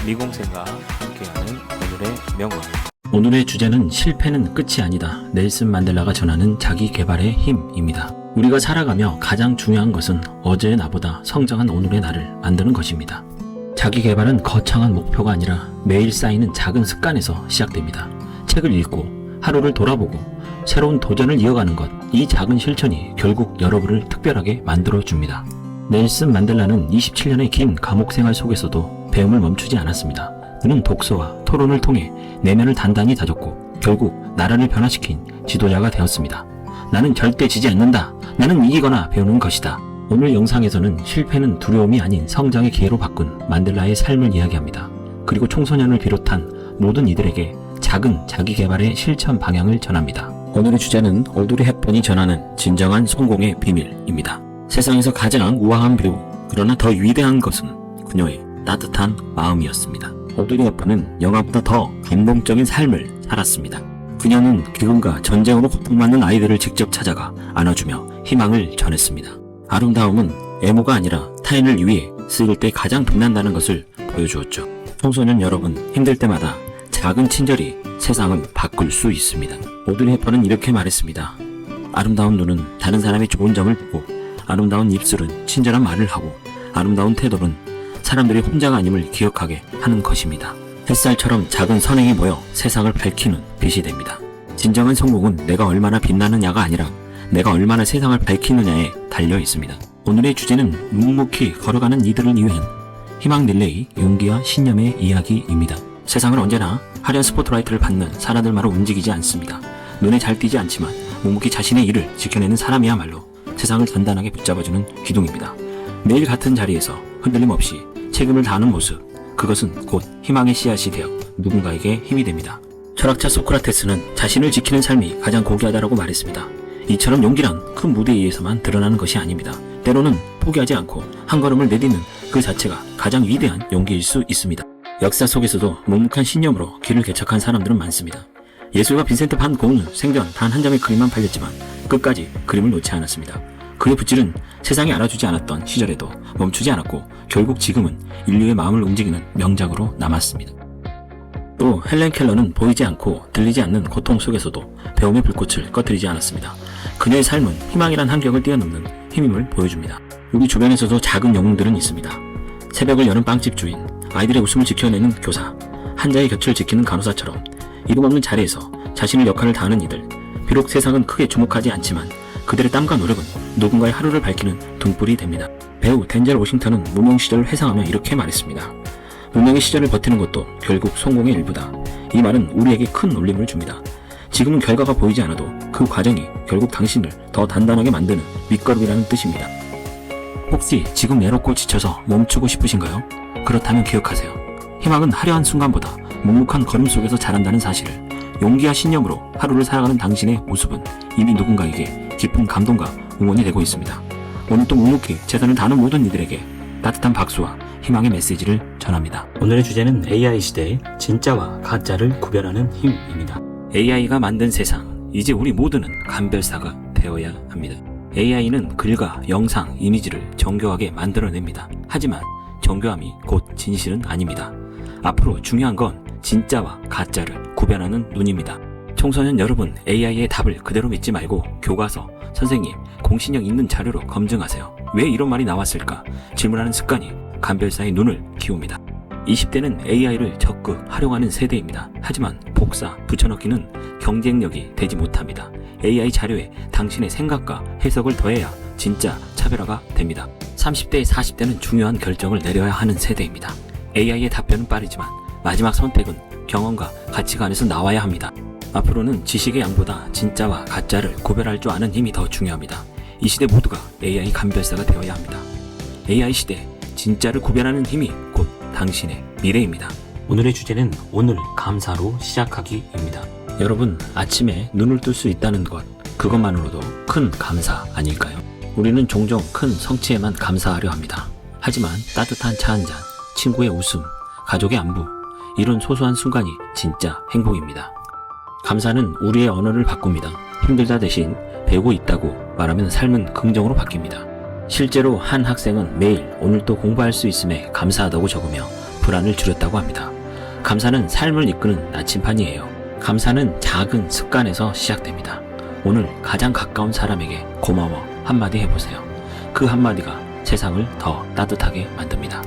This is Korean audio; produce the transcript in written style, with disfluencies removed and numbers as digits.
미공생과 함께하는 오늘의 명언. 오늘의 주제는 실패는 끝이 아니다. 넬슨 만델라가 전하는 자기 개발의 힘입니다. 우리가 살아가며 가장 중요한 것은 어제의 나보다 성장한 오늘의 나를 만드는 것입니다. 자기 개발은 거창한 목표가 아니라 매일 쌓이는 작은 습관에서 시작됩니다. 책을 읽고 하루를 돌아보고 새로운 도전을 이어가는 것, 이 작은 실천이 결국 여러분을 특별하게 만들어줍니다. 넬슨 만델라는 27년의 긴 감옥 생활 속에서도 배움을 멈추지 않았습니다. 그는 독서와 토론을 통해 내면을 단단히 다졌고 결국 나라를 변화시킨 지도자가 되었습니다. 나는 절대 지지 않는다. 나는 이기거나 배우는 것이다. 오늘 영상에서는 실패는 두려움이 아닌 성장의 기회로 바꾼 만델라의 삶을 이야기합니다. 그리고 청소년을 비롯한 모든 이들에게 작은 자기 개발의 실천 방향을 전합니다. 오늘의 주제는 오드리 헵번이 전하는 진정한 성공의 비밀입니다. 세상에서 가장 우아한 배우, 그러나 더 위대한 것은 그녀의 따뜻한 마음이었습니다. 오드리 헵번은 영화보다 더 감동적인 삶을 살았습니다. 그녀는 기근과 전쟁으로 고통받는 아이들을 직접 찾아가 안아주며 희망을 전했습니다. 아름다움은 외모가 아니라 타인을 위해 쓰일 때 가장 빛난다는 것을 보여주었죠. 청소년 여러분, 힘들 때마다 작은 친절이 세상을 바꿀 수 있습니다. 오드리 헵번은 이렇게 말했습니다. 아름다운 눈은 다른 사람의 좋은 점을 보고, 아름다운 입술은 친절한 말을 하고, 아름다운 태도는 사람들이 혼자가 아님을 기억하게 하는 것입니다. 햇살처럼 작은 선행이 모여 세상을 밝히는 빛이 됩니다. 진정한 성공은 내가 얼마나 빛나느냐가 아니라 내가 얼마나 세상을 밝히느냐에 달려 있습니다. 오늘의 주제는 묵묵히 걸어가는 이들을 위한 희망 릴레이, 용기와 신념의 이야기입니다. 세상은 언제나 화려한 스포트라이트를 받는 사람들만으로 움직이지 않습니다. 눈에 잘 띄지 않지만 묵묵히 자신의 일을 지켜내는 사람이야말로 세상을 단단하게 붙잡아주는 기둥입니다. 매일 같은 자리에서 흔들림 없이 책임을 다하는 모습, 그것은 곧 희망의 씨앗이 되어 누군가에게 힘이 됩니다. 철학자 소크라테스는 자신을 지키는 삶이 가장 고귀하다라고 말했습니다. 이처럼 용기란 큰 무대 위에서만 드러나는 것이 아닙니다. 때로는 포기하지 않고 한 걸음을 내딛는 그 자체가 가장 위대한 용기일 수 있습니다. 역사 속에서도 묵묵한 신념으로 길을 개척한 사람들은 많습니다. 예술가 빈센트 반 고흐는 생전 단 한 점의 그림만 팔렸지만 끝까지 그림을 놓지 않았습니다. 그의 붓질은 세상이 알아주지 않았던 시절에도 멈추지 않았고 결국 지금은 인류의 마음을 움직이는 명작으로 남았습니다. 또 헬렌 켈러는 보이지 않고 들리지 않는 고통 속에서도 배움의 불꽃을 꺼뜨리지 않았습니다. 그녀의 삶은 희망이란 한경을 뛰어넘는 힘임을 보여줍니다. 우리 주변에서도 작은 영웅들은 있습니다. 새벽을 여는 빵집 주인, 아이들의 웃음을 지켜내는 교사, 환자의 곁을 지키는 간호사처럼 이름 없는 자리에서 자신의 역할을 다하는 이들. 비록 세상은 크게 주목하지 않지만 그들의 땀과 노력은 누군가의 하루를 밝히는 등불이 됩니다. 배우 덴젤 워싱턴은 무명 시절을 회상하며 이렇게 말했습니다. 무명의 시절을 버티는 것도 결국 성공의 일부다. 이 말은 우리에게 큰 울림을 줍니다. 지금은 결과가 보이지 않아도 그 과정이 결국 당신을 더 단단하게 만드는 밑거름이라는 뜻입니다. 혹시 지금 외롭고 지쳐서 멈추고 싶으신가요? 그렇다면 기억하세요. 희망은 화려한 순간보다 묵묵한 걸음 속에서 자란다는 사실을. 용기와 신념으로 하루를 살아가는 당신의 모습은 이미 누군가에게 깊은 감동과 응원이 되고 있습니다. 오늘 또 묵묵히 최선을 다하는 모든 이들에게 따뜻한 박수와 희망의 메시지를 전합니다. 오늘의 주제는 AI 시대의 진짜와 가짜를 구별하는 힘입니다. AI가 만든 세상, 이제 우리 모두는 감별사가 되어야 합니다. AI는 글과 영상, 이미지를 정교하게 만들어냅니다. 하지만 정교함이 곧 진실은 아닙니다. 앞으로 중요한 건 진짜와 가짜를 구별하는 눈입니다. 청소년 여러분, AI의 답을 그대로 믿지 말고 교과서, 선생님, 공신력 있는 자료로 검증하세요. 왜 이런 말이 나왔을까? 질문하는 습관이 감별사의 눈을 키웁니다. 20대는 AI를 적극 활용하는 세대입니다. 하지만 복사, 붙여넣기는 경쟁력이 되지 못합니다. AI 자료에 당신의 생각과 해석을 더해야 진짜 차별화가 됩니다. 30대, 40대는 중요한 결정을 내려야 하는 세대입니다. AI의 답변은 빠르지만 마지막 선택은 경험과 가치가 안에서 나와야 합니다. 앞으로는 지식의 양보다 진짜와 가짜를 구별할 줄 아는 힘이 더 중요합니다. 이 시대 모두가 AI 감별사가 되어야 합니다. AI 시대, 진짜를 구별하는 힘이 곧 당신의 미래입니다. 오늘의 주제는 오늘 감사로 시작하기입니다. 여러분, 아침에 눈을 뜰 수 있다는 것, 그것만으로도 큰 감사 아닐까요? 우리는 종종 큰 성취에만 감사하려 합니다. 하지만 따뜻한 차 한 잔, 친구의 웃음, 가족의 안부, 이런 소소한 순간이 진짜 행복입니다. 감사는 우리의 언어를 바꿉니다. 힘들다 대신 배우고 있다고 말하면 삶은 긍정으로 바뀝니다. 실제로 한 학생은 매일 오늘 또 공부할 수 있음에 감사하다고 적으며 불안을 줄였다고 합니다. 감사는 삶을 이끄는 나침판이에요. 감사는 작은 습관에서 시작됩니다. 오늘 가장 가까운 사람에게 고마워 한마디 해보세요. 그 한마디가 세상을 더 따뜻하게 만듭니다.